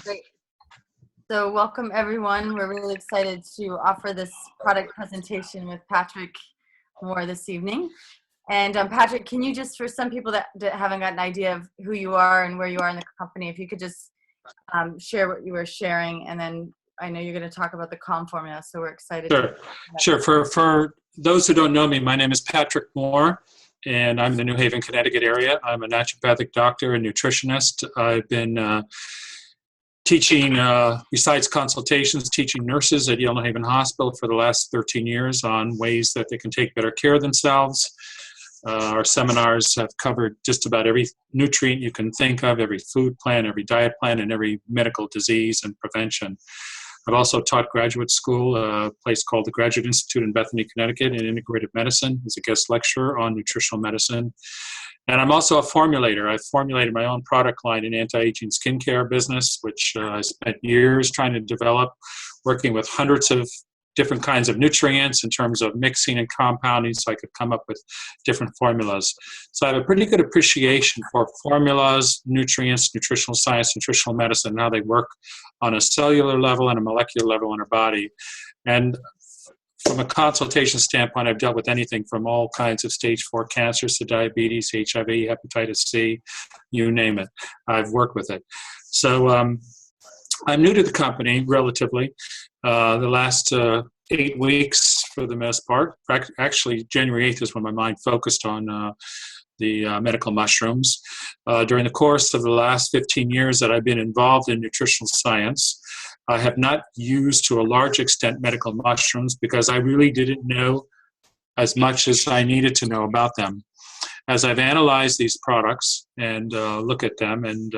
Great. So welcome everyone. We're really excited to offer this product presentation with Patrick Moore this evening. And Patrick, can you just, for some people that haven't got an idea of who you are and where you are in the company, if you could just share what you were sharing, and then I know you're going to talk about the CALM formula, so we're excited. Sure. For those who don't know me, my name is Patrick Moore, and I'm in the New Haven, Connecticut area. I'm a naturopathic doctor and nutritionist. I've been teaching, besides consultations, teaching nurses at Yale New Haven Hospital for the last 13 years on ways that they can take better care of themselves. Our seminars have covered just about every nutrient you can think of, every food plan, every diet plan, and every medical disease and prevention. I've also taught graduate school, a place called the Graduate Institute in Bethany, Connecticut, in integrative medicine as a guest lecturer on nutritional medicine. And I'm also a formulator. I've formulated my own product line in anti-aging skincare business, which I spent years trying to develop, working with hundreds of different kinds of nutrients in terms of mixing and compounding so I could come up with different formulas. So I have a pretty good appreciation for formulas, nutrients, nutritional science, nutritional medicine, and how they work on a cellular level and a molecular level in our body. And from a consultation standpoint, I've dealt with anything from all kinds of stage 4 cancers to diabetes, HIV, hepatitis C, you name it. I've worked with it. So I'm new to the company relatively. The last 8 weeks for the most part. Actually, January 8th is when my mind focused on the medical mushrooms. During the course of the last 15 years that I've been involved in nutritional science, I have not used to a large extent medical mushrooms because I really didn't know as much as I needed to know about them. As I've analyzed these products and look at them, and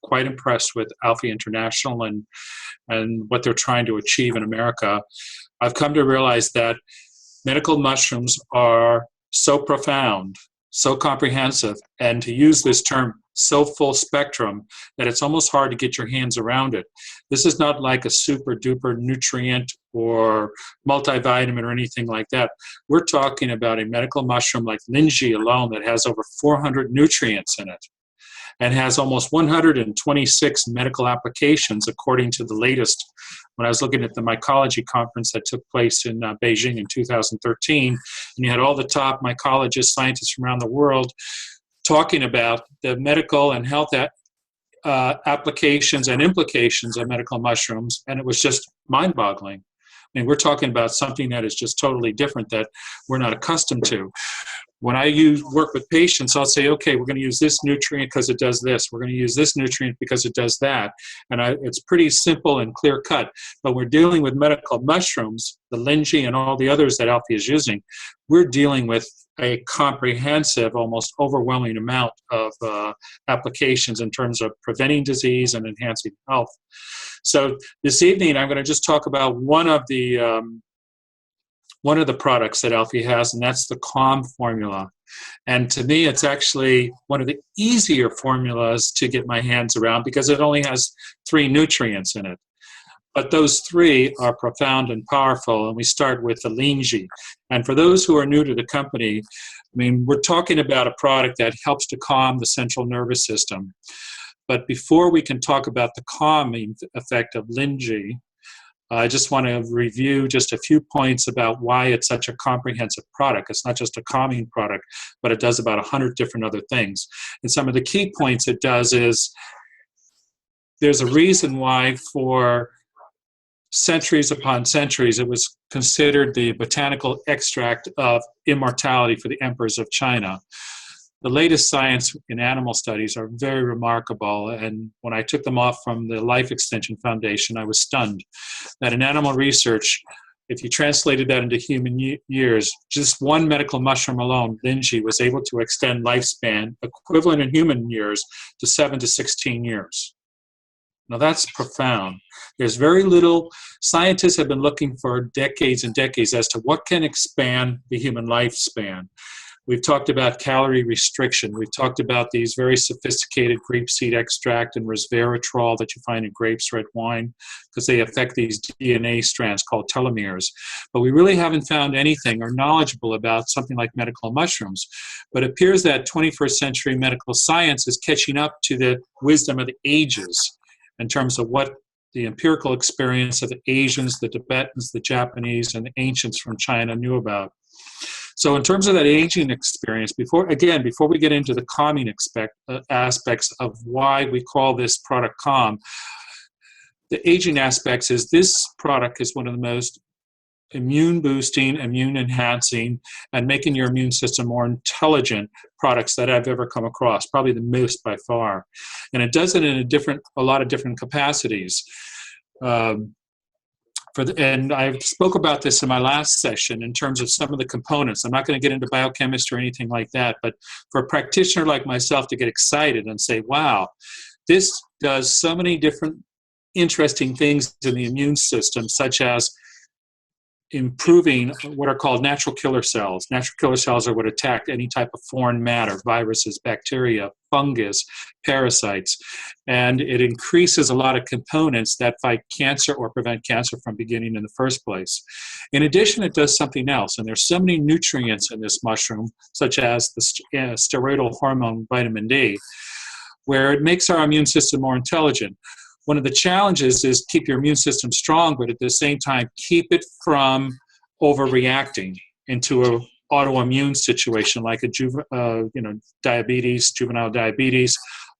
quite impressed with Alpha International and what they're trying to achieve in America, I've come to realize that medical mushrooms are so profound, so comprehensive, and to use this term, so full spectrum, that it's almost hard to get your hands around it. This is not like a super duper nutrient or multivitamin or anything like that. We're talking about a medical mushroom like Linji alone that has over 400 nutrients in it, and has almost 126 medical applications according to the latest. When I was looking at the mycology conference that took place in Beijing in 2013, and you had all the top mycologists, scientists from around the world talking about the medical and health applications and implications of medical mushrooms, and it was just mind-boggling. I mean, we're talking about something that is just totally different that we're not accustomed to. When I work with patients, I'll say, okay, we're going to use this nutrient because it does this. We're going to use this nutrient because it does that. And it's pretty simple and clear cut. But we're dealing with medical mushrooms, the Linji and all the others that Alpha is using. We're dealing with a comprehensive, almost overwhelming amount of applications in terms of preventing disease and enhancing health. So this evening, I'm going to just talk about one of the products that Alpha has, and that's the CALM formula. And to me, it's actually one of the easier formulas to get my hands around because it only has 3 nutrients in it. But those 3 are profound and powerful, and we start with the Linji. And for those who are new to the company, I mean, we're talking about a product that helps to calm the central nervous system. But before we can talk about the calming effect of Linji, I just want to review just a few points about why it's such a comprehensive product. It's not just a calming product, but it does about 100 different other things. And some of the key points it does is there's a reason why for centuries upon centuries it was considered the botanical extract of immortality for the emperors of China. The latest science in animal studies are very remarkable, and when I took them off from the Life Extension Foundation, I was stunned that in animal research, if you translated that into human years, just one medical mushroom alone, Linji, was able to extend lifespan equivalent in human years to 7 to 16 years. Now that's profound. There's very little, scientists have been looking for decades and decades as to what can expand the human lifespan. We've talked about calorie restriction. We've talked about these very sophisticated grapeseed extract and resveratrol that you find in grapes, red wine, because they affect these DNA strands called telomeres. But we really haven't found anything or knowledgeable about something like medical mushrooms. But it appears that 21st century medical science is catching up to the wisdom of the ages. in terms of what the empirical experience of the Asians, the Tibetans, the Japanese, and the ancients from China knew about. So in terms of that aging experience, before we get into the calming aspects of why we call this product calm, the aging aspects is this product is one of the most immune boosting, immune enhancing, and making your immune system more intelligent products that I've ever come across, probably the most by far. And it does it in a lot of different capacities. And I spoke about this in my last session in terms of some of the components. I'm not going to get into biochemistry or anything like that, but for a practitioner like myself to get excited and say, wow, this does so many different interesting things in the immune system, such as improving what are called natural killer cells. Natural killer cells are what attack any type of foreign matter, viruses, bacteria, fungus, parasites, and it increases a lot of components that fight cancer or prevent cancer from beginning in the first place. In addition, it does something else, and there's so many nutrients in this mushroom, such as the steroidal hormone vitamin D, where it makes our immune system more intelligent. One of the challenges is keep your immune system strong, but at the same time, keep it from overreacting into an autoimmune situation like diabetes, juvenile diabetes,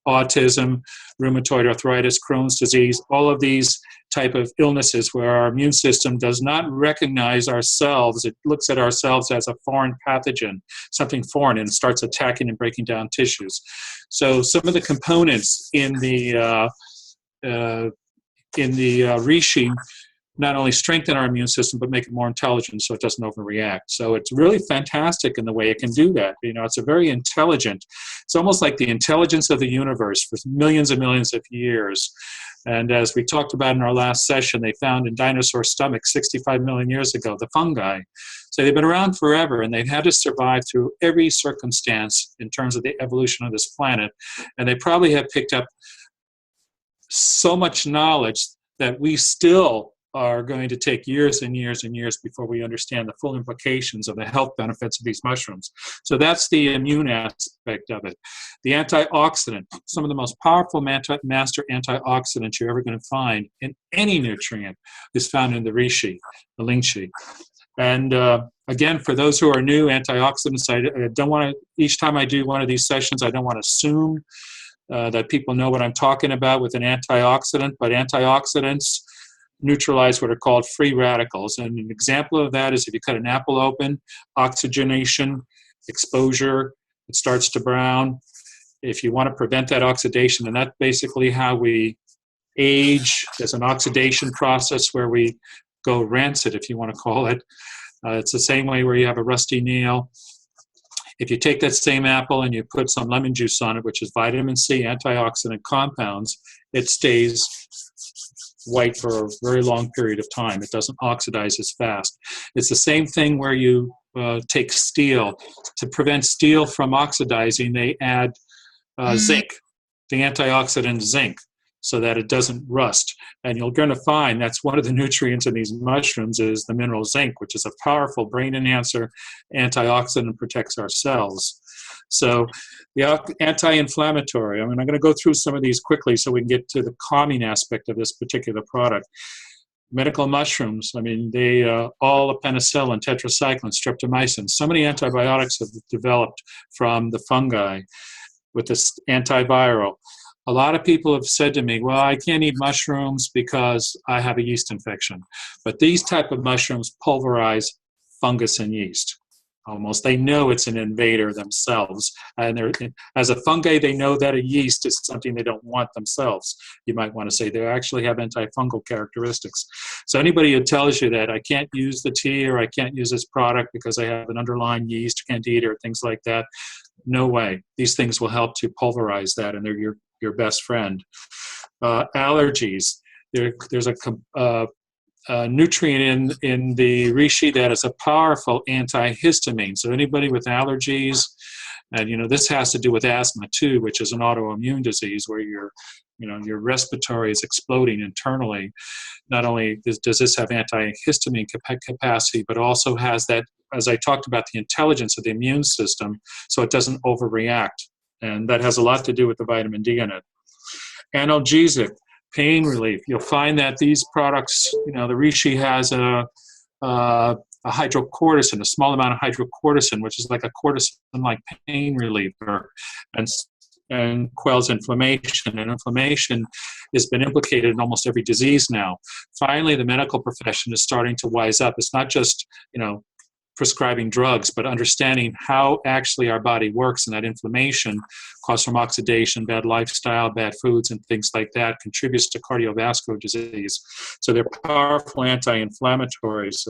autism, rheumatoid arthritis, Crohn's disease, all of these type of illnesses where our immune system does not recognize ourselves. It looks at ourselves as a foreign pathogen, something foreign, and starts attacking and breaking down tissues. So some of the components in the reishi not only strengthen our immune system, but make it more intelligent so it doesn't overreact. So it's really fantastic in the way it can do that. It's a very intelligent, it's almost like the intelligence of the universe for millions and millions of years. And as we talked about in our last session, they found in dinosaur stomachs 65 million years ago, the fungi. So they've been around forever, and they've had to survive through every circumstance in terms of the evolution of this planet. And they probably have picked up so much knowledge that we still are going to take years and years and years before we understand the full implications of the health benefits of these mushrooms. So that's the immune aspect of it. The antioxidant, some of the most powerful master antioxidants you're ever going to find in any nutrient is found in the reishi, the lingqi. And again, for those who are new, antioxidants, I don't want to, each time I do one of these sessions, I don't want to assume that people know what I'm talking about with an antioxidant, but antioxidants neutralize what are called free radicals. And an example of that is if you cut an apple open, oxygenation, exposure, it starts to brown. If you want to prevent that oxidation, and that's basically how we age. There's an oxidation process where we go rancid, if you want to call it. It's the same way where you have a rusty nail. If you take that same apple and you put some lemon juice on it, which is vitamin C, antioxidant compounds, it stays white for a very long period of time. It doesn't oxidize as fast. It's the same thing where you take steel. To prevent steel from oxidizing, they add zinc, the antioxidant zinc, so that it doesn't rust. And you're going to find that's one of the nutrients in these mushrooms is the mineral zinc, which is a powerful brain enhancer, antioxidant, protects our cells. So the anti-inflammatory, I'm going to go through some of these quickly so we can get to the calming aspect of this particular product. Medical mushrooms, they all the penicillin, tetracycline, streptomycin, so many antibiotics have developed from the fungi with this antiviral. A lot of people have said to me, well, I can't eat mushrooms because I have a yeast infection. But these type of mushrooms pulverize fungus and yeast. Almost, they know it's an invader themselves. And as a fungi, they know that a yeast is something they don't want themselves. You might want to say they actually have antifungal characteristics. So anybody who tells you that I can't use the tea or I can't use this product because I have an underlying yeast candida or things like that, no way. These things will help to pulverize that, and they're your best friend. Allergies. There's a nutrient in the reishi that is a powerful antihistamine. So anybody with allergies, and this has to do with asthma too, which is an autoimmune disease where your respiratory is exploding internally. Not only does this have antihistamine capacity, but also has that, as I talked about, the intelligence of the immune system, so it doesn't overreact. And that has a lot to do with the vitamin D in it. Analgesic. pain relief. You'll find that these products, the reishi has a hydrocortisone, a small amount of hydrocortisone, which is like a cortisone-like pain reliever, and quells inflammation. And inflammation has been implicated in almost every disease now. Finally, the medical profession is starting to wise up. It's not just, prescribing drugs, but understanding how actually our body works, and that inflammation caused from oxidation, bad lifestyle, bad foods, and things like that contributes to cardiovascular disease. So they're powerful anti-inflammatories.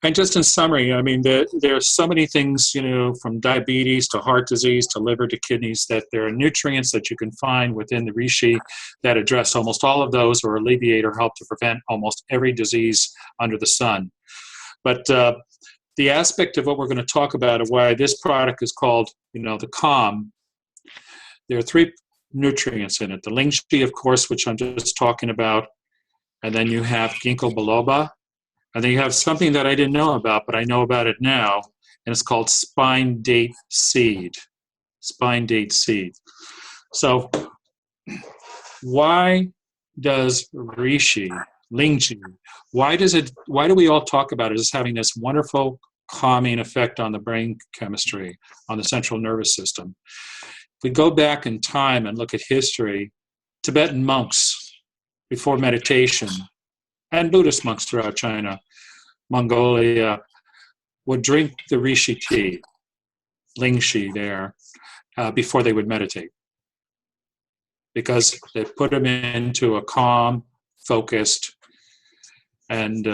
And just in summary, I mean, there are so many things, from diabetes to heart disease to liver to kidneys, that there are nutrients that you can find within the reishi that address almost all of those, or alleviate or help to prevent almost every disease under the sun. But the aspect of what we're going to talk about, of why this product is called, the Calm, there are 3 nutrients in it. The lingxi, of course, which I'm just talking about, and then you have ginkgo biloba, and then you have something that I didn't know about, but I know about it now, and it's called spine date seed. Spine date seed. So why does reishi, lingxi, why do we all talk about it as having this wonderful calming effect on the brain chemistry, on the central nervous system? If we go back in time and look at history, Tibetan monks before meditation, and Buddhist monks throughout China, Mongolia, would drink the reishi tea, lingxi there, before they would meditate, because they put them into a calm, focused, and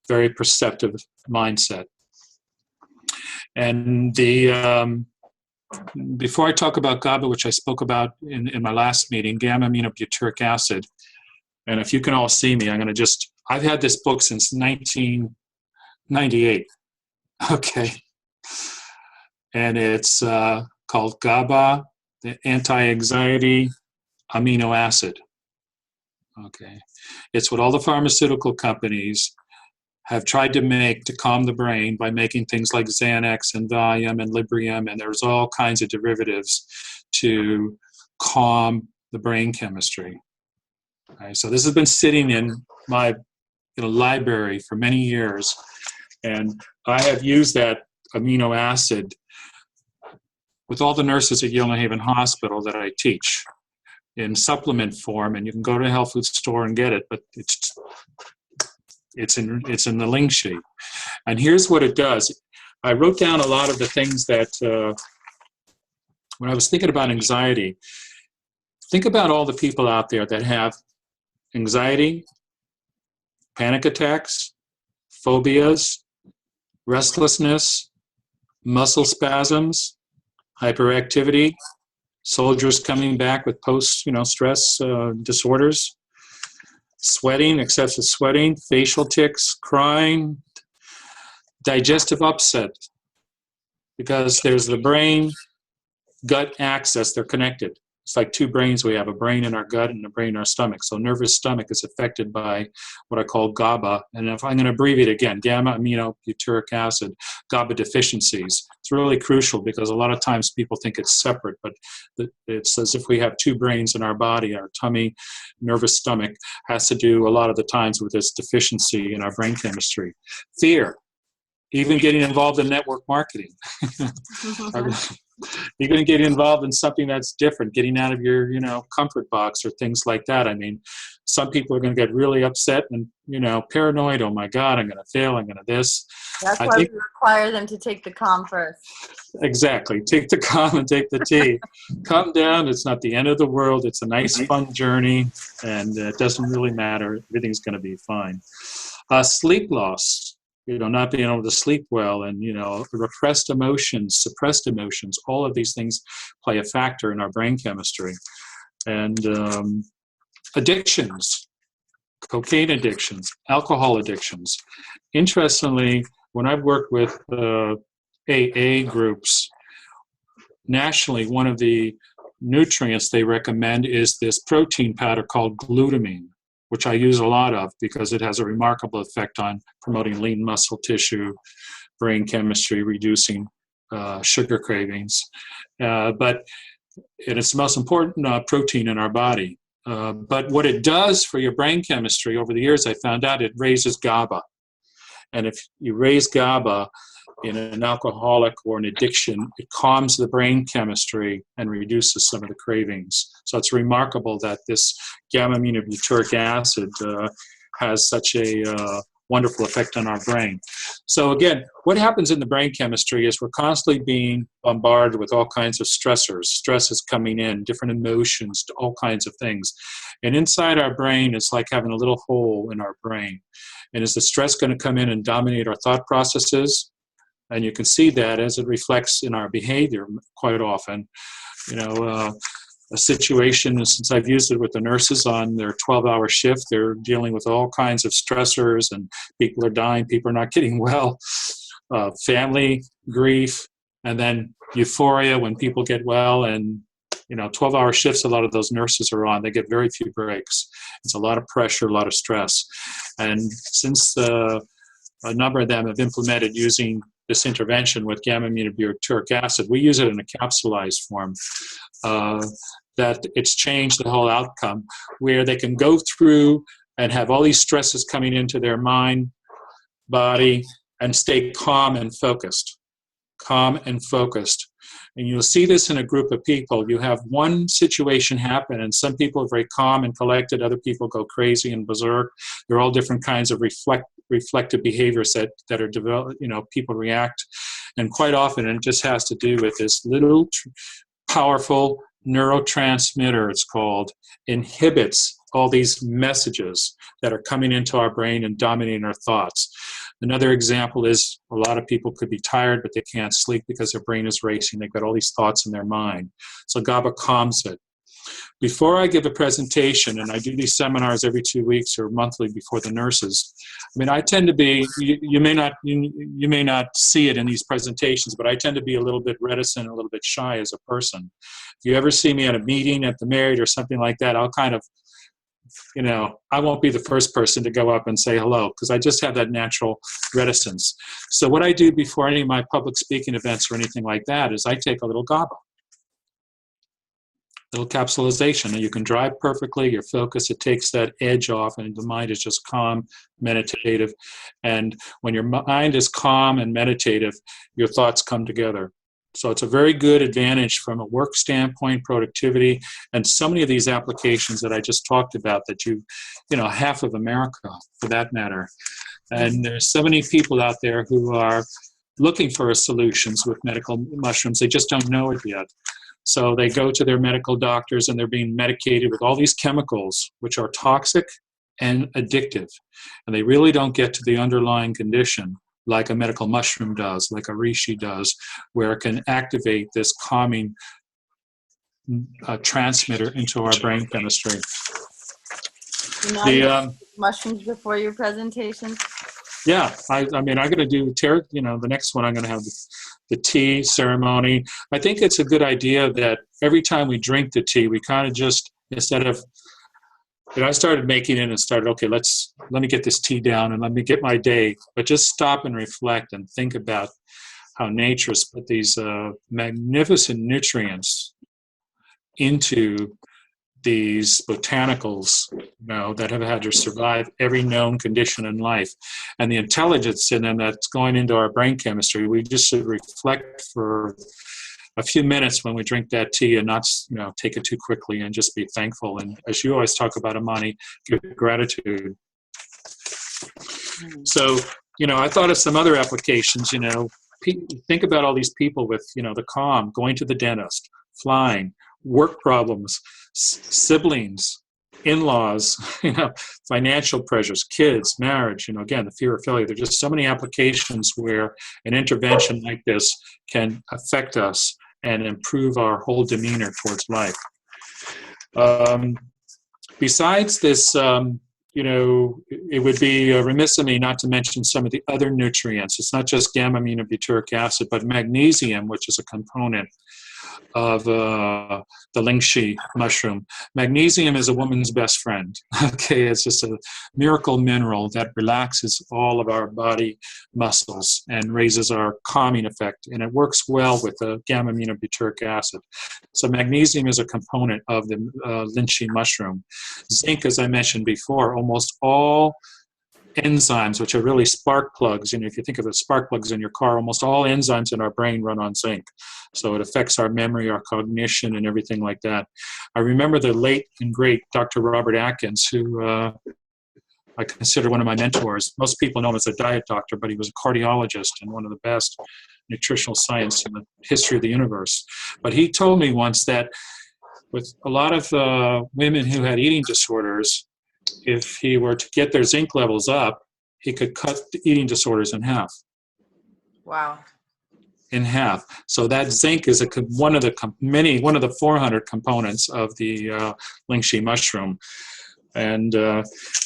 very perceptive mindset. And before I talk about GABA, which I spoke about in my last meeting, gamma-aminobutyric acid, and if you can all see me, I've had this book since 1998, okay? And it's called GABA, the anti-anxiety amino acid, okay? It's what all the pharmaceutical companies have tried to make to calm the brain by making things like Xanax and Valium and Librium, and there's all kinds of derivatives to calm the brain chemistry. Okay, so this has been sitting in my library for many years, and I have used that amino acid with all the nurses at Yale New Haven Hospital that I teach in supplement form, and you can go to a health food store and get it, but it's in the lingxi. And here's what it does. I wrote down a lot of the things that when I was thinking about anxiety, think about all the people out there that have anxiety, panic attacks, phobias, restlessness, muscle spasms, hyperactivity, soldiers coming back with post-stress disorders, sweating, excessive sweating, facial tics, crying, digestive upset, because there's the brain-gut axis, they're connected. It's like 2 brains we have, a brain in our gut and a brain in our stomach. So nervous stomach is affected by what I call GABA. And if I'm going to abbreviate again, gamma-aminobutyric acid, GABA deficiencies. It's really crucial because a lot of times people think it's separate, but it's as if we have 2 brains in our body. Our tummy, nervous stomach has to do a lot of the times with this deficiency in our brain chemistry. Fear, even getting involved in network marketing. You're going to get involved in something that's different, getting out of your, comfort box or things like that. I mean, some people are going to get really upset and, paranoid. Oh my God, I'm going to fail. I'm going to this. That's why we require them to take the calm first. Exactly. Take the calm and take the tea. Calm down. It's not the end of the world. It's a nice, fun journey, and it doesn't really matter. Everything's going to be fine. Sleep loss. Not being able to sleep well, and, repressed emotions, suppressed emotions, all of these things play a factor in our brain chemistry. And addictions, cocaine addictions, alcohol addictions. Interestingly, when I've worked with AA groups, nationally, one of the nutrients they recommend is this protein powder called glutamine, which I use a lot of because it has a remarkable effect on promoting lean muscle tissue, brain chemistry, reducing sugar cravings. But it's the most important protein in our body. But what it does for your brain chemistry over the years, I found out it raises GABA. And if you raise GABA in an alcoholic or an addiction, it calms the brain chemistry and reduces some of the cravings. So it's remarkable that this gamma-aminobutyric acid has such a wonderful effect on our brain. So again, what happens in the brain chemistry is we're constantly being bombarded with all kinds of stressors. Stress is coming in, different emotions, all kinds of things. And inside our brain, it's like having a little hole in our brain. And is the stress going to come in and dominate our thought processes? And you can see that as it reflects in our behavior quite often. You know, a situation, since I've used it with the nurses on their 12-hour shift, they're dealing with all kinds of stressors, and people are dying, people are not getting well, family, grief, and then euphoria when people get well. And, you know, 12-hour shifts, a lot of those nurses are on. They get very few breaks. It's a lot of pressure, a lot of stress. And since a number of them have implemented using this intervention with gamma-aminobutyric acid, we use it in a capsulized form, that it's changed the whole outcome, where they can go through and have all these stresses coming into their mind, body, and stay calm and focused. Calm and focused. And you'll see this in a group of people. You have one situation happen, and some people are very calm and collected. Other people go crazy and berserk. There are all different kinds of reflective behaviors that are developed. You know, people react, and quite often it just has to do with this little powerful neurotransmitter, it's called, inhibits all these messages that are coming into our brain and dominating our thoughts. Another example is a lot of people could be tired, but they can't sleep because their brain is racing. They've got all these thoughts in their mind. So GABA calms it. Before I give a presentation, and I do these seminars every 2 weeks or monthly before the nurses, I mean, I tend to be, you may not see it in these presentations, but I tend to be a little bit reticent, a little bit shy as a person. If you ever see me at a meeting at the Marriott or something like that, I'll kind of, you know, I won't be the first person to go up and say hello, because I just have that natural reticence. So what I do before any of my public speaking events or anything like that is I take a little GABA. Little capsulization, and you can drive perfectly, you're focused, it takes that edge off, and the mind is just calm, meditative. And when your mind is calm and meditative, your thoughts come together. So it's a very good advantage from a work standpoint, productivity, and so many of these applications that I just talked about that you know, half of America for that matter. And there's so many people out there who are looking for solutions with medical mushrooms. They just don't know it yet. So they go to their medical doctors and they're being medicated with all these chemicals, which are toxic and addictive. And they really don't get to the underlying condition like a medical mushroom does, like a reishi does, where it can activate this calming transmitter into our brain chemistry. The mushrooms before your presentation? Yeah, I mean, I'm going to do, you know, the next one I'm going to have the tea ceremony. I think it's a good idea that every time we drink the tea, we kind of just, instead of, you know, I started making it and started, okay, let me get this tea down and let me get my day, but just stop and reflect and think about how nature's put these magnificent nutrients into these botanicals, you know, that have had to survive every known condition in life, and the intelligence in them that's going into our brain chemistry. We just should reflect for a few minutes when we drink that tea and not, you know, take it too quickly, and just be thankful. And as you always talk about, Amani, give gratitude. So, you know, I thought of some other applications. You know, think about all these people with, you know, the calm, going to the dentist, flying, work problems, siblings, in-laws, you know, financial pressures, kids, marriage, you know, again, the fear of failure. There's just so many applications where an intervention like this can affect us and improve our whole demeanor towards life. Besides this, you know, it would be remiss of me not to mention some of the other nutrients. It's not just gamma-aminobutyric acid, but magnesium, which is a component of the lingxi mushroom. Magnesium is a woman's best friend. Okay, it's just a miracle mineral that relaxes all of our body muscles and raises our calming effect, and it works well with the gamma-aminobutyric acid. So magnesium is a component of the lingxi mushroom. Zinc, as I mentioned before, almost all enzymes, which are really spark plugs, if you think of the spark plugs in your car, almost all enzymes in our brain run on zinc. So it affects our memory, our cognition, and everything like that. I remember the late and great Dr. Robert Atkins, who I consider one of my mentors. Most people know him as a diet doctor, but he was a cardiologist and one of the best nutritional science in the history of the universe. But he told me once that with a lot of women who had eating disorders, if he were to get their zinc levels up, he could cut the eating disorders in half. Wow. In half. So that zinc is one of the 400 components of the lingxi mushroom. And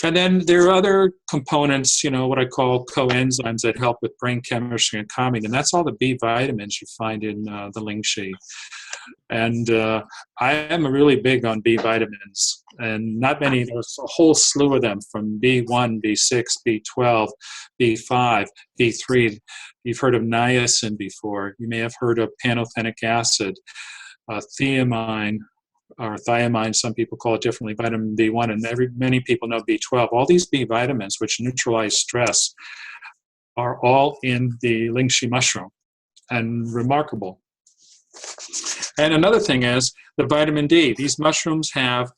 then there are other components, what I call coenzymes that help with brain chemistry and calming, and that's all the B vitamins you find in the lingxi. And I am really big on B vitamins, and not many, there's a whole slew of them, from B1, B6, B12, B5, B3. You've heard of niacin before. You may have heard of pantothenic acid, thiamine, or thiamine, some people call it differently, vitamin B1, and many people know B12. All these B vitamins, which neutralize stress, are all in the lingxi mushroom, and remarkable. And another thing is the vitamin D. These mushrooms have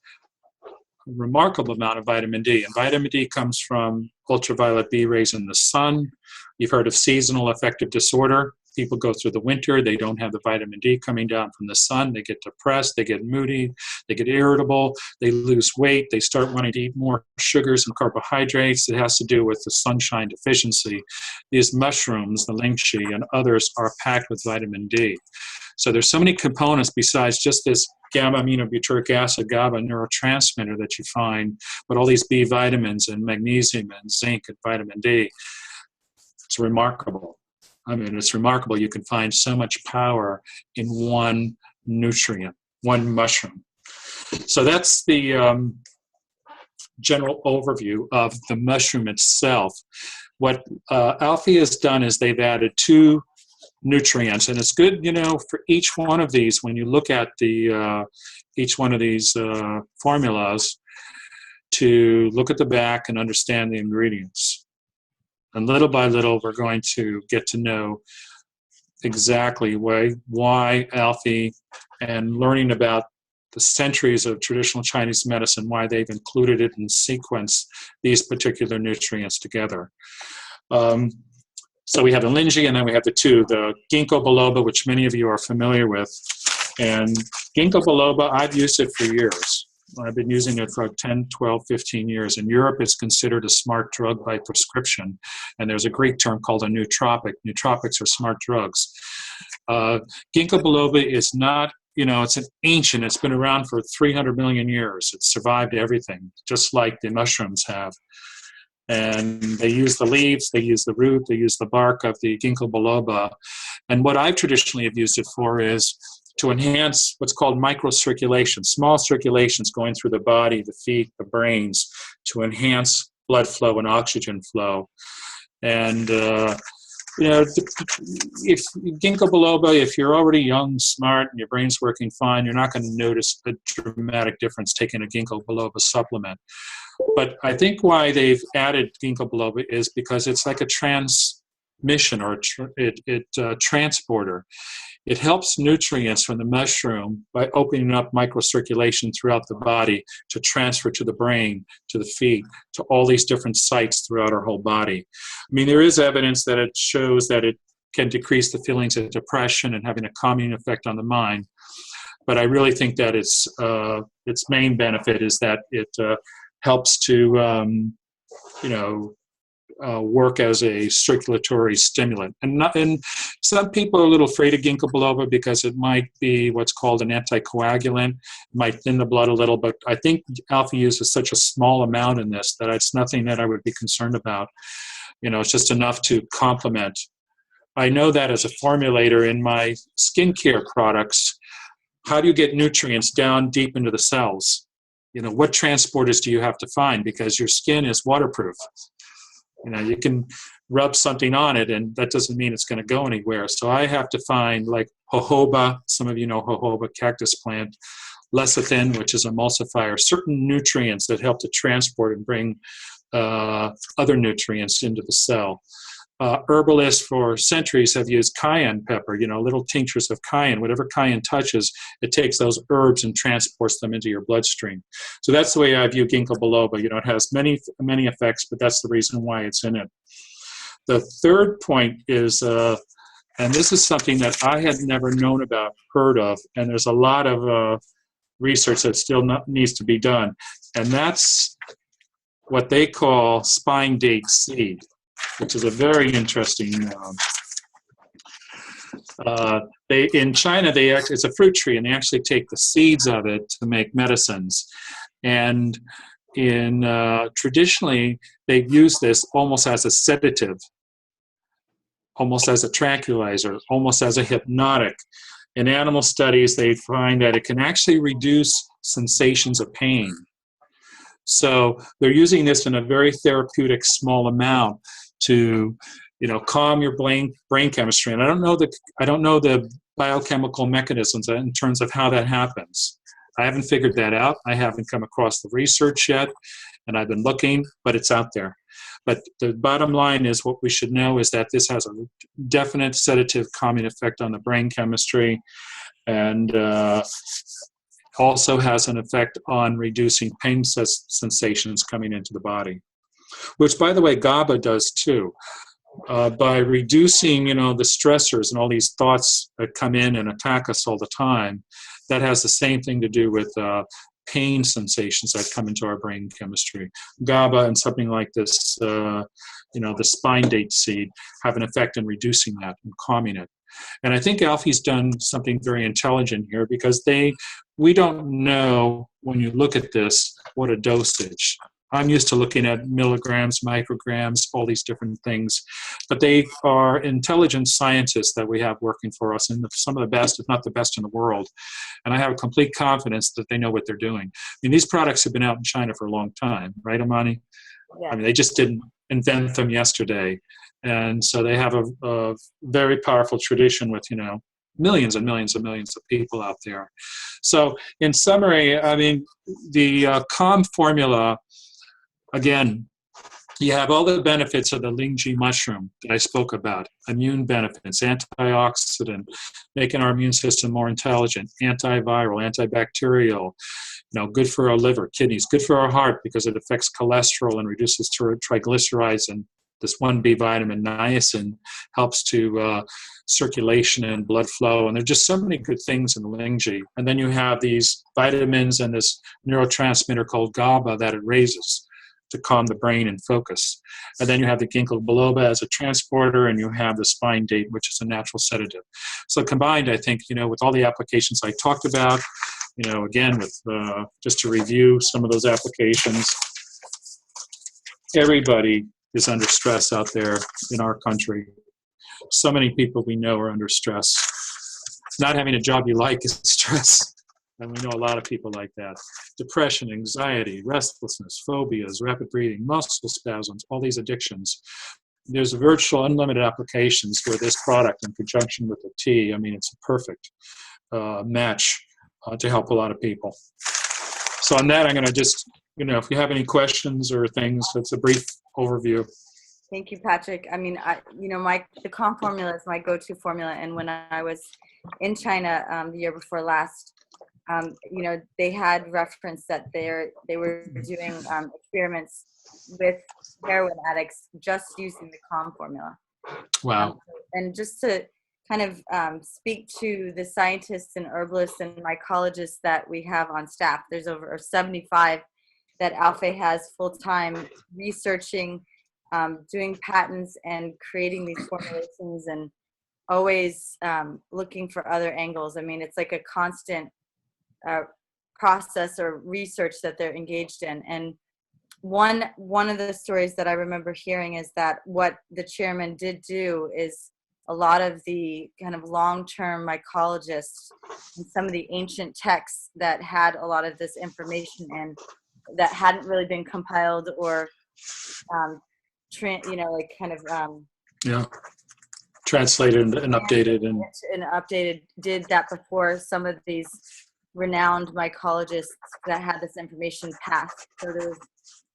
a remarkable amount of vitamin D, and vitamin D comes from ultraviolet B rays in the sun. You've heard of seasonal affective disorder. People go through the winter, they don't have the vitamin D coming down from the sun, they get depressed, they get moody, they get irritable, they lose weight, they start wanting to eat more sugars and carbohydrates. It has to do with the sunshine deficiency. These mushrooms, the lingxi and others, are packed with vitamin D. So there's so many components besides just this gamma-aminobutyric acid, GABA neurotransmitter that you find, but all these B vitamins and magnesium and zinc and vitamin D. It's remarkable. I mean, it's remarkable you can find so much power in one nutrient, one mushroom. So that's the general overview of the mushroom itself. What Alfie has done is they've added 2 nutrients, and it's good, for each one of these, when you look at the each one of these formulas, to look at the back and understand the ingredients. And little by little, we're going to get to know exactly why Alfie, and learning about the centuries of traditional Chinese medicine, why they've included it and sequenced these particular nutrients together. So we have the lingxi, and then we have the 2, the ginkgo biloba, which many of you are familiar with. And ginkgo biloba, I've used it for years. I've been using it for 10, 12, 15 years. In Europe, it's considered a smart drug by prescription. And there's a Greek term called a nootropic. Nootropics are smart drugs. Ginkgo biloba is not, it's an ancient, it's been around for 300 million years. It's survived everything, just like the mushrooms have. And they use the leaves, they use the root, they use the bark of the ginkgo biloba. And what I traditionally have used it for is to enhance what's called microcirculation, small circulations going through the body, the feet, the brains, to enhance blood flow and oxygen flow. And, if ginkgo biloba, if you're already young, smart, and your brain's working fine, you're not going to notice a dramatic difference taking a ginkgo biloba supplement. But I think why they've added ginkgo biloba is because it's like a transmission or transporter. It helps nutrients from the mushroom by opening up microcirculation throughout the body to transfer to the brain, to the feet, to all these different sites throughout our whole body. I mean, there is evidence that it shows that it can decrease the feelings of depression and having a calming effect on the mind. But I really think that its main benefit is that it helps to, work as a circulatory stimulant. And some people are a little afraid of ginkgo biloba because it might be what's called an anticoagulant. It might thin the blood a little, but I think Alfie uses such a small amount in this that it's nothing that I would be concerned about. It's just enough to complement. I know that as a formulator in my skincare products, how do you get nutrients down deep into the cells? What transporters do you have to find? Because your skin is waterproof. You can rub something on it, and that doesn't mean it's going to go anywhere. So I have to find, like jojoba, some of you know jojoba, cactus plant, lecithin, which is emulsifier, certain nutrients that help to transport and bring other nutrients into the cell. Herbalists for centuries have used cayenne pepper, little tinctures of cayenne. Whatever cayenne touches, it takes those herbs and transports them into your bloodstream. So that's the way I view ginkgo biloba. It has many, many effects, but that's the reason why it's in it. The third point is, and this is something that I had never known about, heard of, and there's a lot of research that still needs to be done, and that's what they call spine date seed, which is a very interesting. In China, it's a fruit tree, and they actually take the seeds of it to make medicines. And traditionally, they've used this almost as a sedative, almost as a tranquilizer, almost as a hypnotic. In animal studies, they find that it can actually reduce sensations of pain. So they're using this in a very therapeutic small amount to, calm your brain chemistry. And I don't know the biochemical mechanisms in terms of how that happens. I haven't figured that out. I haven't come across the research yet, and I've been looking, but it's out there. But the bottom line is, what we should know is that this has a definite sedative calming effect on the brain chemistry, and also has an effect on reducing pain sensations coming into the body, which, by the way, GABA does too. By reducing, the stressors and all these thoughts that come in and attack us all the time, that has the same thing to do with pain sensations that come into our brain chemistry. GABA and something like this, the spine date seed, have an effect in reducing that and calming it. And I think Alfie's done something very intelligent here, because we don't know, when you look at this, what a dosage. I'm used to looking at milligrams, micrograms, all these different things. But they are intelligent scientists that we have working for us, and some of the best, if not the best in the world. And I have complete confidence that they know what they're doing. I mean, these products have been out in China for a long time, right, Amani? Yeah. I mean, they just didn't invent them yesterday. And so they have a very powerful tradition with, millions and millions and millions of people out there. So in summary, I mean, the Calm formula, again, you have all the benefits of the Lingji mushroom that I spoke about: immune benefits, antioxidant, making our immune system more intelligent, antiviral, antibacterial, good for our liver, kidneys, good for our heart because it affects cholesterol and reduces triglycerides, and this 1B vitamin, niacin, helps to circulation and blood flow. And there's just so many good things in the Lingji. And then you have these vitamins and this neurotransmitter called GABA that it raises to calm the brain and focus. And then you have the ginkgo biloba as a transporter, and you have the spine date, which is a natural sedative. So combined, I think, with all the applications I talked about, again, with just to review some of those applications, everybody is under stress out there in our country. So many people we know are under stress. Not having a job you like is stress. And we know a lot of people like that. Depression, anxiety, restlessness, phobias, rapid breathing, muscle spasms, all these addictions. There's virtual unlimited applications for this product in conjunction with the tea. I mean, it's a perfect match to help a lot of people. So on that, I'm going to just, if you have any questions or things, it's a brief overview. Thank you, Patrick. I mean, the Calm formula is my go-to formula. And when I was in China the year before last, they had referenced that they were doing experiments with heroin addicts just using the Calm formula. Wow. And just to kind of speak to the scientists and herbalists and mycologists that we have on staff, there's over 75 that Alfie has full-time researching, doing patents and creating these formulations, and always looking for other angles. I mean, it's like a constant process or research that they're engaged in. And one of the stories that I remember hearing is that what the chairman did do is a lot of the kind of long-term mycologists and some of the ancient texts that had a lot of this information in that hadn't really been compiled or, Yeah. Translated and updated. And updated, did that before some of these renowned mycologists that had this information passed. So there was,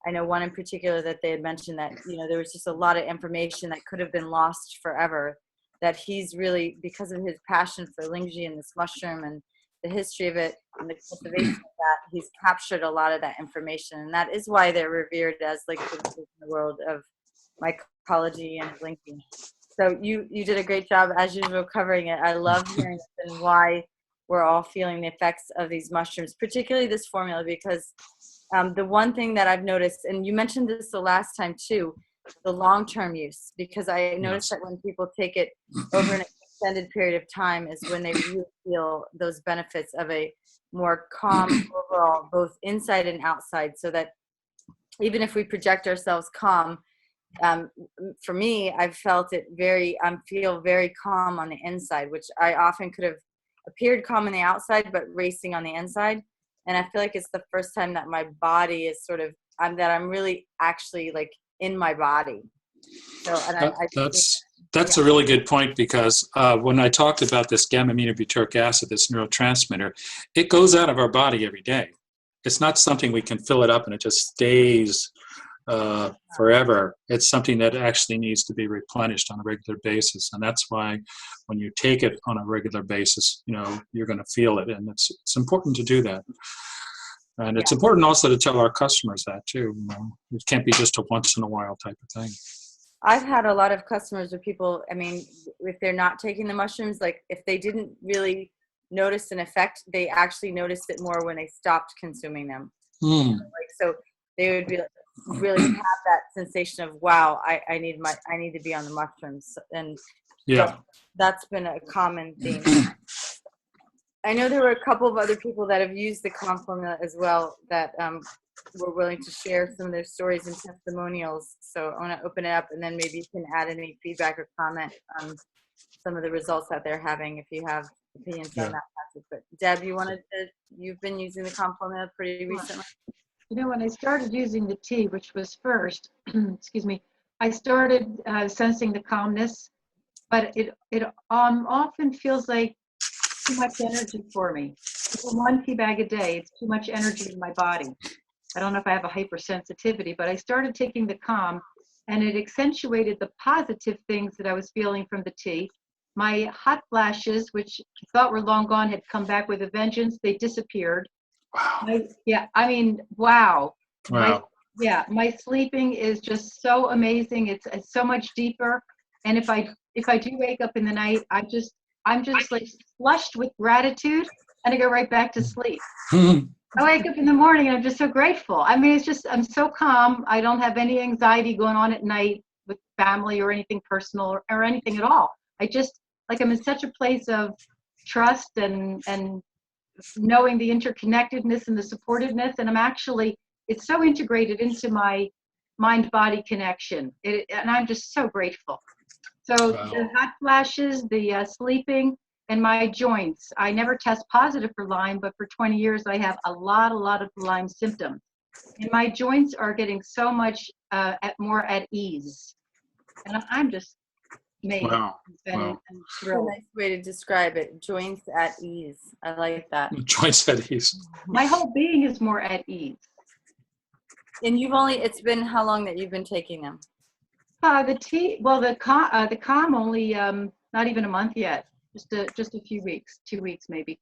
I know one in particular that they had mentioned that, there was just a lot of information that could have been lost forever, that he's really, because of his passion for Lingzhi and this mushroom and the history of it and the cultivation of that, he's captured a lot of that information. And that is why they're revered as like in the world of mycology and Lingzhi. So you did a great job, as usual, covering it. I love hearing this and why we're all feeling the effects of these mushrooms, particularly this formula, because the one thing that I've noticed, and you mentioned this the last time too, the long-term use, because I noticed that when people take it over an extended period of time is when they really feel those benefits of a more calm overall, both inside and outside, so that even if we project ourselves calm, for me, I've felt it feel very calm on the inside, which I often could have appeared calm on the outside, but racing on the inside. And I feel like it's the first time that my body is sort of, that I'm really actually like in my body. So, and that's a really good point, because when I talked about this gamma-aminobutyric acid, this neurotransmitter, it goes out of our body every day. It's not something we can fill it up and it just stays forever. It's something that actually needs to be replenished on a regular basis, and that's why when you take it on a regular basis, you're going to feel it, and it's important to do that. And it's important also to tell our customers that too. It can't be just a once in a while type of thing. I've had a lot of customers with people, if they're not taking the mushrooms, like if they didn't really notice an effect, they actually noticed it more when they stopped consuming them. So they would be really have that sensation of, wow, I need to be on the mushrooms. And that's been a common theme. I know there were a couple of other people that have used the Calm formula as well that were willing to share some of their stories and testimonials. So I want to open it up, and then maybe you can add any feedback or comment on some of the results that they're having if you have opinions on that passage. But Deb, you've been using the Calm formula pretty recently? When I started using the tea, which was first, excuse me, I started sensing the calmness, but it often feels like too much energy for me. For one tea bag a day, it's too much energy in my body. I don't know if I have a hypersensitivity, but I started taking the Calm, and it accentuated the positive things that I was feeling from the tea. My hot flashes, which I thought were long gone, had come back with a vengeance. They disappeared. Wow. Wow. My sleeping is just so amazing. It's so much deeper. And if I do wake up in the night, I'm just like flushed with gratitude, and I go right back to sleep. I wake up in the morning and I'm just so grateful. It's just, I'm so calm. I don't have any anxiety going on at night with family or anything personal or anything at all. I just, I'm in such a place of trust and knowing the interconnectedness and the supportedness, and it's so integrated into my mind-body connection, and I'm just so grateful. So the hot flashes, the sleeping, and my joints. I never test positive for Lyme, but for 20 years I have a lot of Lyme symptoms, and my joints are getting so much more at ease, and I'm just amazed. Wow. And thrilled. Nice way to describe it. Joints at ease. I like that. Joints at ease. My whole being is more at ease. And it's been how long that you've been taking them? The Calm only not even a month yet. Just a few weeks, 2 weeks maybe.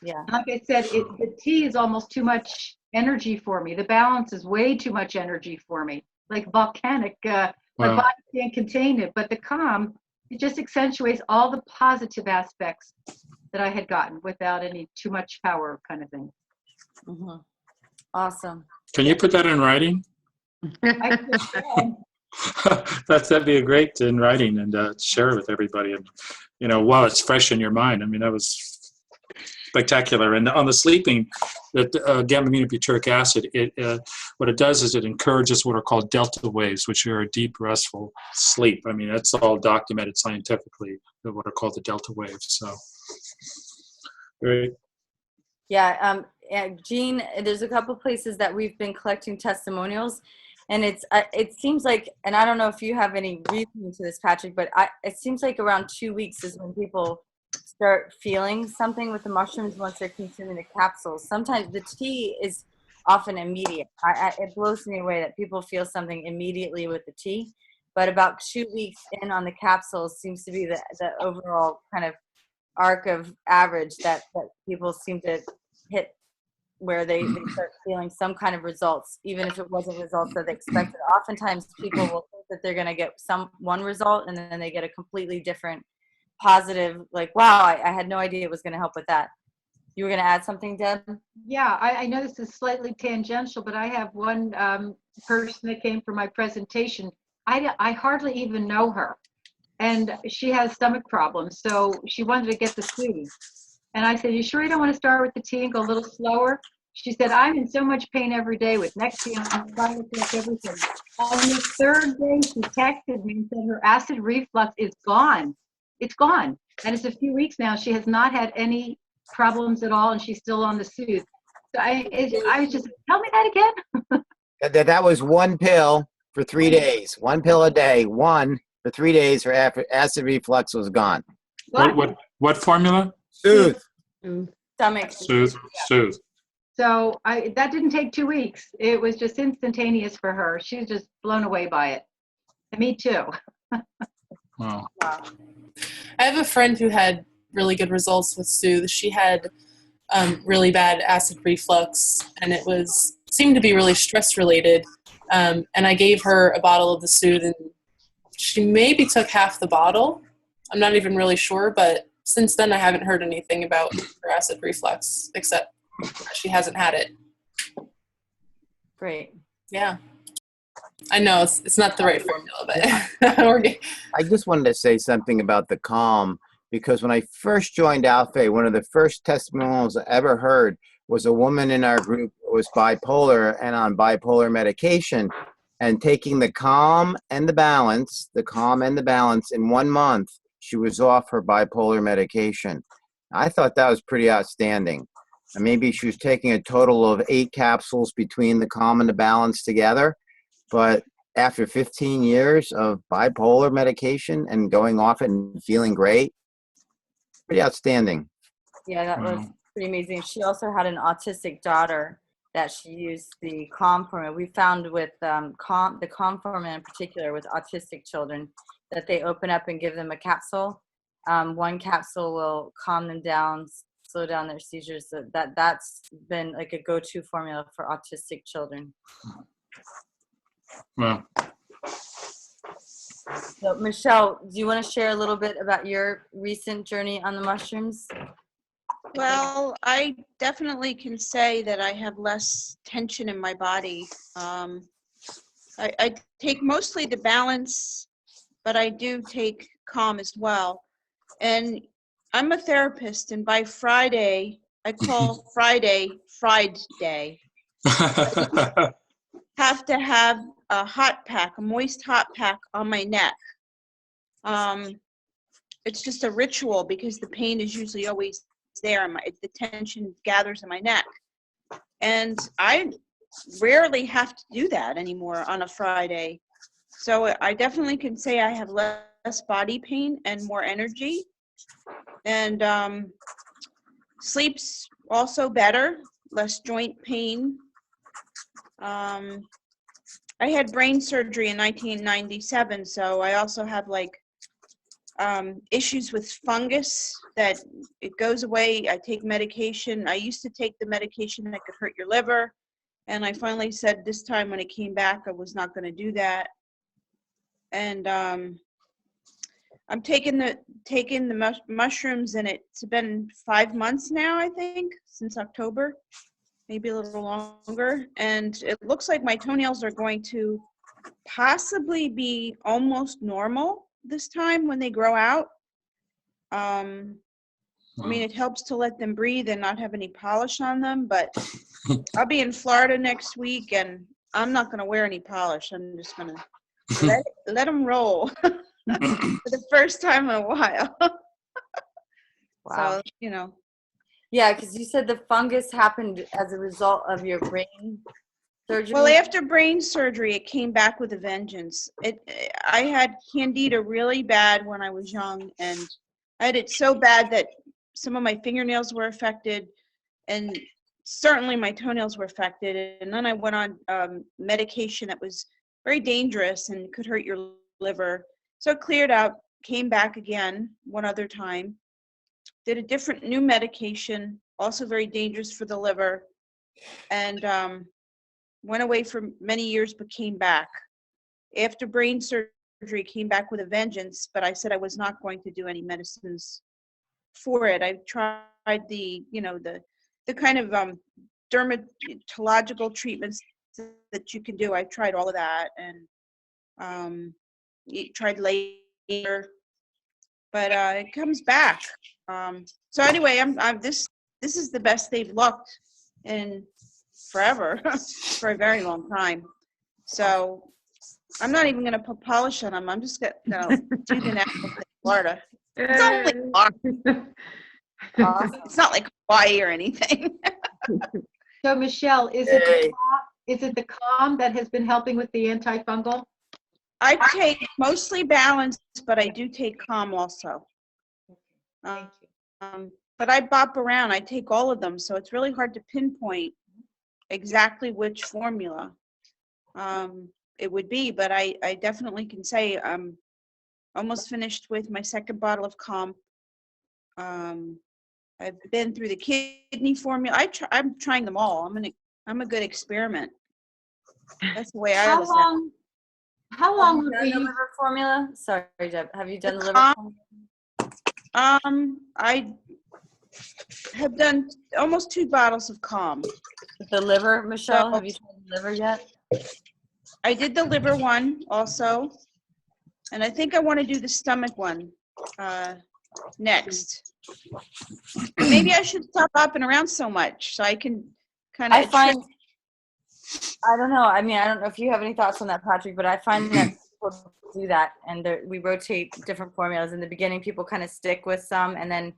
Yeah. Like I said, the tea is almost too much energy for me. The balance is way too much energy for me, like volcanic. My body can't contain it. But the Calm, it just accentuates all the positive aspects that I had gotten without any too much power kind of thing. Mm-hmm. Awesome. Can you put that in writing? That'd be great in writing, and share it with everybody. And while it's fresh in your mind, that was spectacular. And on the sleeping, that gamma-aminobutyric acid, what it does is it encourages what are called delta waves, which are a deep, restful sleep. I mean, that's all documented scientifically, what are called the delta waves. So, very. Yeah, Jean, there's a couple places that we've been collecting testimonials, and it seems like, and I don't know if you have any reason to this, Patrick, but it seems like around 2 weeks is when people start feeling something with the mushrooms once they're consuming the capsules. Sometimes the tea is often immediate. It blows me away that people feel something immediately with the tea, but about 2 weeks in on the capsules seems to be the overall kind of arc of average that people seem to hit, where they start feeling some kind of results, even if it wasn't results that they expected. Oftentimes people will think that they're going to get one result, and then they get a completely different positive, like, wow, I had no idea it was going to help with that. You were going to add something, Deb? Yeah, I know this is slightly tangential, but I have one person that came for my presentation. I hardly even know her, and she has stomach problems, so she wanted to get the soothe. And I said, you sure you don't want to start with the tea and go a little slower? She said, I'm in so much pain every day with Nexium, Prilosec, everything. On the third day, she texted me and said her acid reflux is gone. It's gone. And it's a few weeks now. She has not had any problems at all, and she's still on the soothe. So I was just, tell me that again. That was one pill for 3 days. One pill a day. One for 3 days. Her acid reflux was gone. What formula? Soothe. Stomach. Soothe. So that didn't take 2 weeks. It was just instantaneous for her. She was just blown away by it. And me too. Wow. I have a friend who had really good results with Soothe. She had really bad acid reflux, and it seemed to be really stress related. And I gave her a bottle of the Soothe, and she maybe took half the bottle. I'm not even really sure, but since then I haven't heard anything about her acid reflux, except she hasn't had it. Great. Yeah. I know it's not the right formula, but I just wanted to say something about the Calm, because when I first joined Alpha, one of the first testimonials I ever heard was a woman in our group who was bipolar and on bipolar medication, and taking the Calm and the Balance in 1 month, she was off her bipolar medication. I thought that was pretty outstanding. And maybe she was taking a total of 8 capsules between the Calm and the Balance together. But after 15 years of bipolar medication and going off it and feeling great, pretty outstanding. Yeah, that was pretty amazing. She also had an autistic daughter that she used the Calm formula. We found with the Calm formula in particular with autistic children that they open up and give them a capsule. One capsule will calm them down, slow down their seizures. So that's been like a go-to formula for autistic children. Wow. So Michelle, do you want to share a little bit about your recent journey on the mushrooms? Well, I definitely can say that I have less tension in my body. I take mostly the Balance, but I do take Calm as well. And I'm a therapist, and by Friday, I call Friday Fried Day. Have to have a hot pack, a moist hot pack on my neck. It's just a ritual because the pain is usually always there. The tension gathers in my neck. And I rarely have to do that anymore on a Friday. So I definitely can say I have less body pain and more energy. And sleep's also better, less joint pain. I had brain surgery in 1997, so I also have issues with fungus that it goes away. I take medication. I used to take the medication that could hurt your liver, and I finally said this time when it came back I was not going to do that. And I'm taking the mushrooms, and it's been 5 months now, I think, since October. Maybe a little longer, and it looks like my toenails are going to possibly be almost normal this time when they grow out. I mean, it helps to let them breathe and not have any polish on them, but I'll be in Florida next week and I'm not going to wear any polish. I'm just going to let them roll for the first time in a while. Wow. So, you know. Yeah, because you said the fungus happened as a result of your brain surgery. Well, after brain surgery, it came back with a vengeance. I had candida really bad when I was young, and I had it so bad that some of my fingernails were affected, and certainly my toenails were affected. And then I went on medication that was very dangerous and could hurt your liver. So it cleared out, came back again one other time, did a different new medication, also very dangerous for the liver, and went away for many years but came back. After brain surgery, came back with a vengeance, but I said I was not going to do any medicines for it. I tried the kind of dermatological treatments that you can do. I tried all of that and tried later, but it comes back. So anyway, this is the best they've looked in forever, for a very long time. So I'm not even going to put polish on them. I'm just going to do the natural thing in Florida. It's only Florida. It's not like Hawaii or anything. So Michelle, is it the Calm that has been helping with the antifungal? I take mostly Balance, but I do take Calm also. Thank you. But I bop around. I take all of them, so it's really hard to pinpoint exactly which formula it would be. But I definitely can say I'm almost finished with my second bottle of Calm. I've been through the kidney formula. I'm trying them all. I'm a good experiment. That's the way I look at it. How long Have you would done we the use? liver formula? Sorry, Deb. Have you done the liver Calm. formula? I have done almost 2 bottles of Calm. With the liver, Michelle? So- Have you tried the liver yet? I did the liver one also, and I think I want to do the stomach one next. And maybe I should stop hopping around so much so I can kind I of. find, I don't know. I mean, I don't know if you have any thoughts on that, Patrick, but I find that people do that, and we rotate different formulas. In the beginning, people kind of stick with some, and then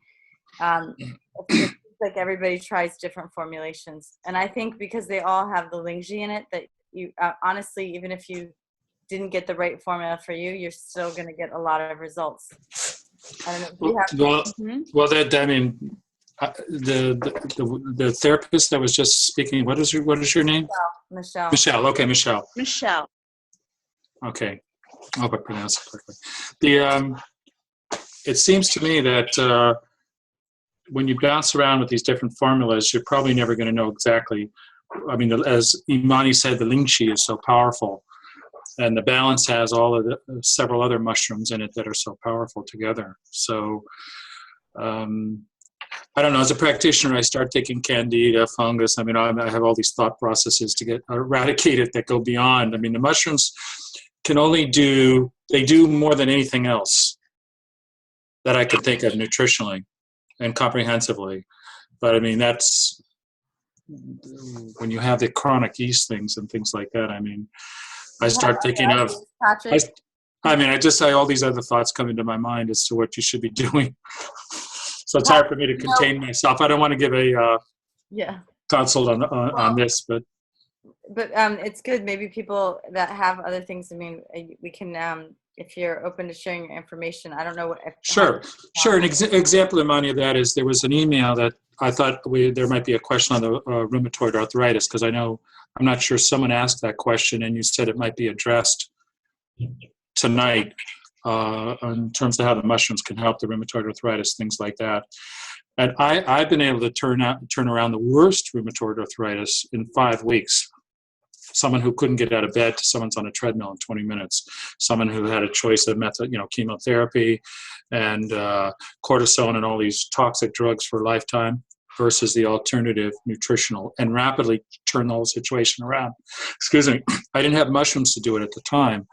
it's like everybody tries different formulations. And I think because they all have the Lingji in it, that you honestly, even if you didn't get the right formula for you, you're still going to get a lot of results. I don't know. Do you have, Well, I mean, the therapist that was just speaking. What is your name? Michelle. Michelle. Okay, Michelle. Michelle. Okay, I hope I pronounced it correctly. It seems to me that when you bounce around with these different formulas, you're probably never going to know exactly. I mean, as Imani said, the Lingxi is so powerful, and the Balance has all of the several other mushrooms in it that are so powerful together. So, I don't know. As a practitioner, I start taking candida, fungus. I mean, I have all these thought processes to get eradicated that go beyond. I mean, the mushrooms can only do more than anything else that I could think of nutritionally and comprehensively. But I mean, that's when you have the chronic yeast things and things like that. I mean, I start thinking of, Patrick? all these other thoughts come into my mind as to what you should be doing. So it's hard for me to contain myself. I don't want to give a consult on this, but it's good. Maybe people that have other things. I mean, we can, if you're open to sharing your information. I don't know what. Sure. An example of many of that is there was an email that I thought there might be a question on the rheumatoid arthritis, because I'm not sure someone asked that question and you said it might be addressed tonight in terms of how the mushrooms can help the rheumatoid arthritis, things like that. And I've been able to turn around the worst rheumatoid arthritis in 5 weeks. Someone who couldn't get out of bed to someone's on a treadmill in 20 minutes. Someone who had a choice of chemotherapy and cortisone and all these toxic drugs for a lifetime versus the alternative nutritional, and rapidly turn the whole situation around. Excuse me. I didn't have mushrooms to do it at the time,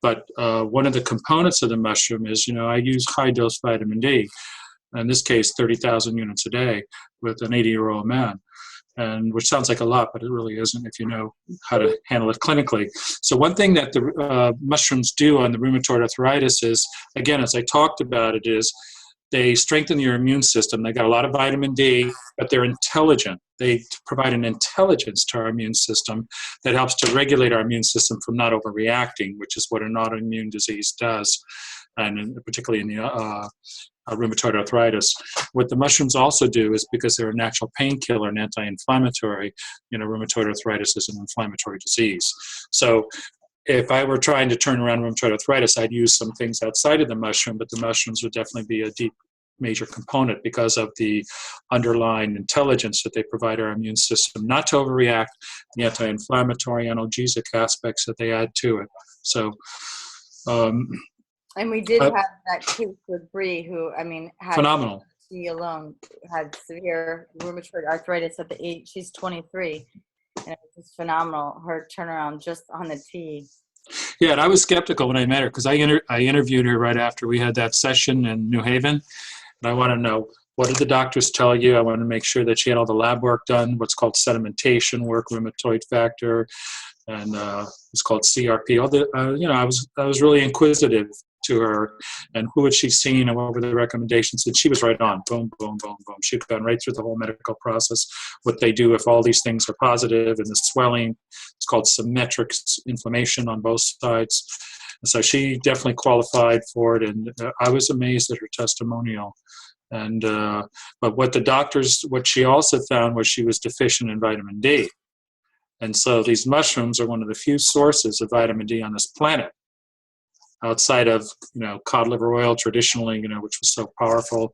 but one of the components of the mushroom is, I use high dose vitamin D. In this case, 30,000 units a day with an 80-year-old man. And which sounds like a lot, but it really isn't if you know how to handle it clinically. So one thing that the mushrooms do on the rheumatoid arthritis is, again, as I talked about it, is they strengthen your immune system. They got a lot of vitamin D, but they're intelligent. They provide an intelligence to our immune system that helps to regulate our immune system from not overreacting, which is what an autoimmune disease does, and particularly in the rheumatoid arthritis. What the mushrooms also do is, because they're a natural painkiller and anti-inflammatory, rheumatoid arthritis is an inflammatory disease. So if I were trying to turn around rheumatoid arthritis, I'd use some things outside of the mushroom, but the mushrooms would definitely be a deep major component because of the underlying intelligence that they provide our immune system not to overreact, the anti-inflammatory analgesic aspects that they add to it. So, and we did have that case with Bree, who, had phenomenal. She alone had severe rheumatoid arthritis at the age, she's 23. And it was just phenomenal, her turnaround just on the tea. Yeah, and I was skeptical when I met her because I interviewed her right after we had that session in New Haven. And I want to know, what did the doctors tell you? I want to make sure that she had all the lab work done, what's called sedimentation work, rheumatoid factor, and it's called CRP. All the, I was really inquisitive to her, and who had she seen and what were the recommendations, and she was right on. Boom, boom, boom, boom. She'd gone right through the whole medical process, what they do if all these things are positive, and the swelling, it's called symmetric inflammation on both sides. So she definitely qualified for it, and I was amazed at her testimonial. And but what she also found was she was deficient in vitamin D. And so these mushrooms are one of the few sources of vitamin D on this planet, outside of cod liver oil traditionally, which was so powerful.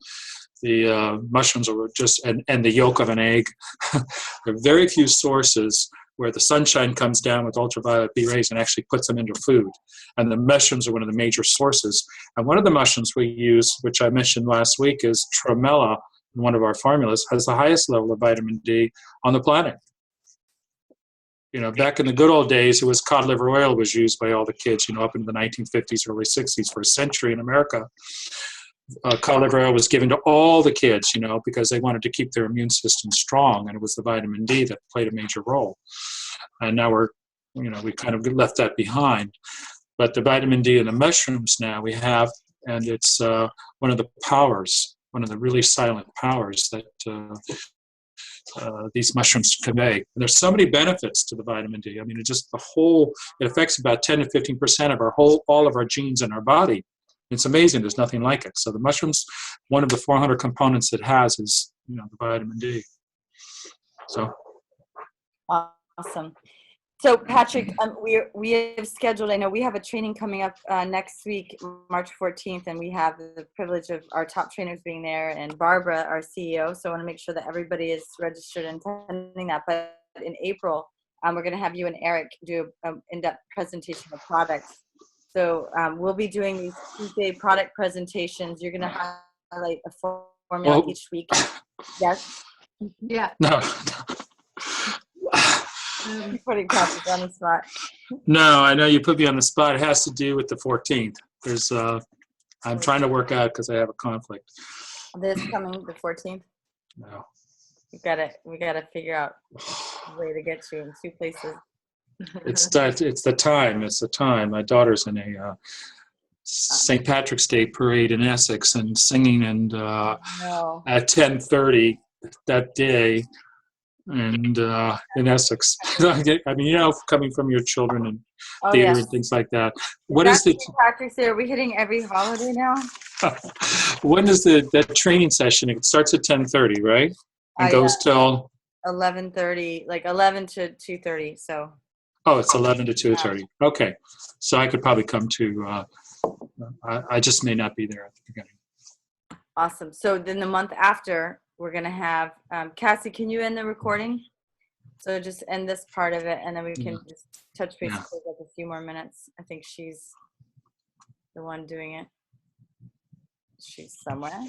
The mushrooms are just and the yolk of an egg. There are very few sources where the sunshine comes down with ultraviolet B rays and actually puts them into food. And the mushrooms are one of the major sources. And one of the mushrooms we use, which I mentioned last week, is tremella, one of our formulas, has the highest level of vitamin D on the planet. Back in the good old days, it was cod liver oil was used by all the kids, up into the 1950s, early 60s for a century in America. Cod liver oil was given to all the kids, because they wanted to keep their immune system strong, and it was the vitamin D that played a major role. And now we kind of left that behind. But the vitamin D in the mushrooms now we have, and it's one of the powers, one of the really silent powers that these mushrooms convey. And there's so many benefits to the vitamin D. It affects about 10 to 15% of all of our genes in our body. It's amazing. There's nothing like it. So the mushrooms, one of the 400 components it has is, the vitamin D. So. Awesome. So Patrick, we have scheduled, I know we have a training coming up next week, March 14th, and we have the privilege of our top trainers being there and Barbara, our CEO. So I want to make sure that everybody is registered and attending that. But in April, we're going to have you and Eric do an in-depth presentation of products. So we'll be doing these Tuesday product presentations. You're going to highlight a formula each week. Yes? Yeah. No. Putting Patrick on the spot. No, I know you put me on the spot. It has to do with the 14th. I'm trying to work out because I have a conflict. This coming the 14th. No. We gotta figure out a way to get you in two places. It's the time. It's the time. My daughter's in a St. Patrick's Day parade in Essex and singing, and at 10:30 that day. And in Essex, coming from your children and theater and things like that. What is the Patrick's Day? Are we hitting every holiday now? When is that training session? It starts at 10:30, right? And goes till 11:30, like 11 to 2:30. So. Oh, it's 11 to 2:30. Okay, so I could probably come to. I just may not be there at the beginning. Awesome. So then the month after, we're going to have, Cassie, can you end the recording? So just end this part of it, and then we can just touch base for like a few more minutes. I think she's the one doing it. She's somewhere.